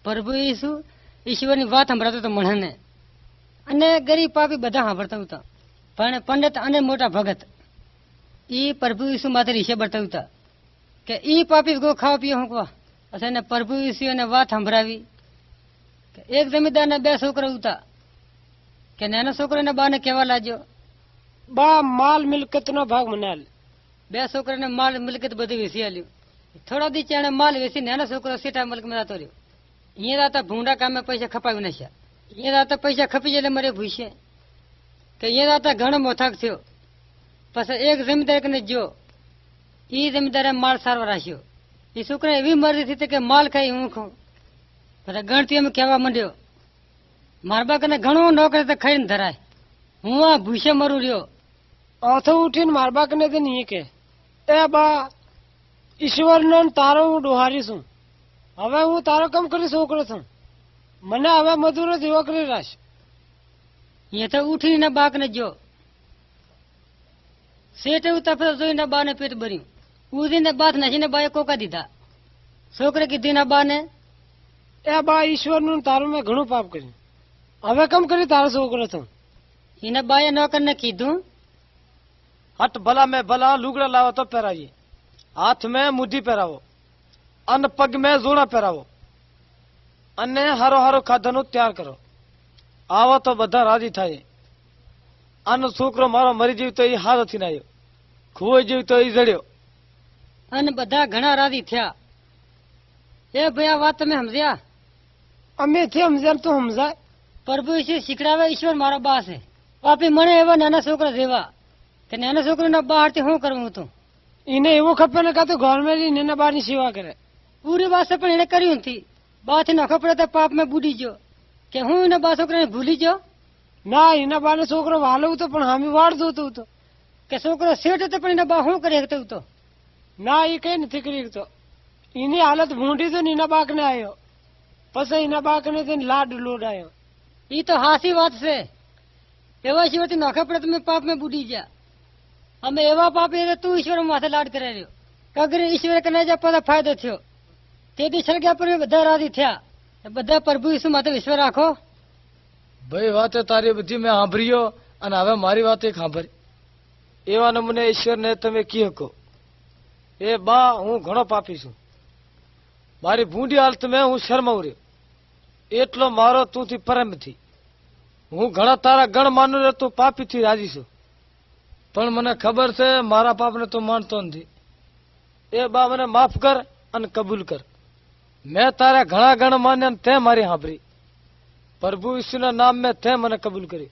પ્રભુ ઈસુ ઈશ્વરની વાત સંભળાતો તો મને અને ગરીબ પાપી બધા સાંભળતા હતા, પણ પંડિત અને મોટા ભગત ઈ પ્રભુ ઈસુ માથે રીશે બતાવ્યું હતા કે ઈ પાપી ગો ખાવા પીવા હૂંકવા. પછી એને પ્રભુ ઈસુ એને વાત સંભળાવી કે એક જમીનદારના 2 છોકરા હતા કે નાનો છોકરો એના બાને કહેવા લાગ્યો, બા માલ મિલકતનો ભાગ મને આલ. 2 છોકરાને માલ મિલકત બધી વેચી આલ્યું. થોડા દી એને માલ વેચી નાનો છોકરો સીટા મલકમાં જતો રહ્યો. અહીંયા જતા ભૂંડા કામે પૈસા ખપાવી નાખ્યા. અહીંયા જતા પૈસા ખપી જાય એટલે મરે ભૂસે કે અહીંયા જતા ઘણો મોથાક થયો. પછી એક જમીનદાર કને જો ઈ જમીનદારે માલ સારવાર રાખ્યો. એ છોકરા એવી મરજી હતી કે માલ ખાઈ હું ખાઉં. પછી ગણતી એમ કહેવા માંડ્યો, મારા બા કને ઘણું નોકરી તો ખાઈને ધરાય, હું આ ભૂસે મરું રહ્યો. ઓથો ઉઠીને મારા બા કને તો નહીં કે એ બા ઈશ્વરનો તારો હું ડોહારી છું, હવે હું તારો કામ કરી છોકરો છું, મને હવે મજૂરો જેવો કરી રાખ. અહીંયા તો ઉઠીને બાકને જો શેઠે ઉતાર જોઈને બાને પેટ ભર્યું. ઉધીને બાથ નાખીને બાએ કોકા દીધા. છોકરે કીધી ના બાને, એ બા ઈશ્વરનું તારું મેં ઘણું પાપ કર્યું, હવે કેમ કરી તારો છોકરો છું. એને બાએ નોકરને કીધું, હટ ભલા મેં ભલા લુગડા લાવો તો પહેરાવીએ, હાથ મેં મુઠ્ઠી પહેરાવો અને પગ મેં જોડા પહેરાવો અને હારો હારો ખાધાનું તૈયાર કરો, આવો તો બધા રાજી થાય. આનો છોકરો મારો મરી જીવ તો એ હાથથી ના આવ્યો, ખોવાઈ જીવ તો એ જડ્યો. અને બધા ઘણા રાજી થયા. એ ભાઈ આ વાત તમે સમજ્યા? અમે થી સમજ્યા તું સમજાય. પ્રભુ ઈસુ શીખડાવે ઈશ્વર મારો બા છે. પાપી મને એવા નાના છોકરા જેવા કે નાના છોકરાના બા હાથથી શું કરવું હતું? એને એવું ખપે ને કાં તો ગવર્મેન્ટ એના બારની સેવા કરે. પૂરી વાત પણ એને કર્યું નથી. બાથી નખો પડે તો પાપ મેં બુડી ગયો કે હું એના બા છોકરાને ભૂલી ગયો. ના એના બાને છોકરો વાલો હતો પણ હામી વાળ જોતો હતો કે છોકરો શેઠ હતો પણ એના બા શું કરી શકતો હતો? ના એ કઈ નથી કરી શકતો. એની હાલત ભૂંડી તો એના બાકને આવ્યો, પછી એના બાકને લાડ લોડ આવ્યો. એ તો હાસી વાત છે. એવા સિવાયથી નખો પડે તમે પાપ મેં બુડી ગયા. અમે એવા પાપી તું ઈશ્વર માથે લાડ કરાવી રહ્યો. કગરે ઈશ્વર કને જ આપણને ફાયદો થયો. તેથી સળગ્યા પર બધા રાજી થયા. બધા પ્રભુ ઈસુ માથે વિશ્વાસ રાખો. ભાઈ વાતે તારી બધી મેં સાંભળ્યો અને હવે મારી વાત એક સાંભળી. એવા નમૂને ઈશ્વરને તમે કી શકો, એ બા હું ઘણો પાપી છું, મારી ભૂંડી હાલત મેં હું શરમાઉં રહ્યો, એટલો મારો તુંથી પરમથી. હું ઘણા તારા ગણ માનું રહ્યો, તું પાપીથી રાજી છું, પણ મને ખબર છે મારા પાપને તું માનતો નથી. એ બા મને માફ કર અને કબૂલ કર. મેં તારા ઘણા ગણ માન્યા તે મારી સાંભળી. પ્રભુ ઈસુના નામ મેં તે મને કબૂલ કરી.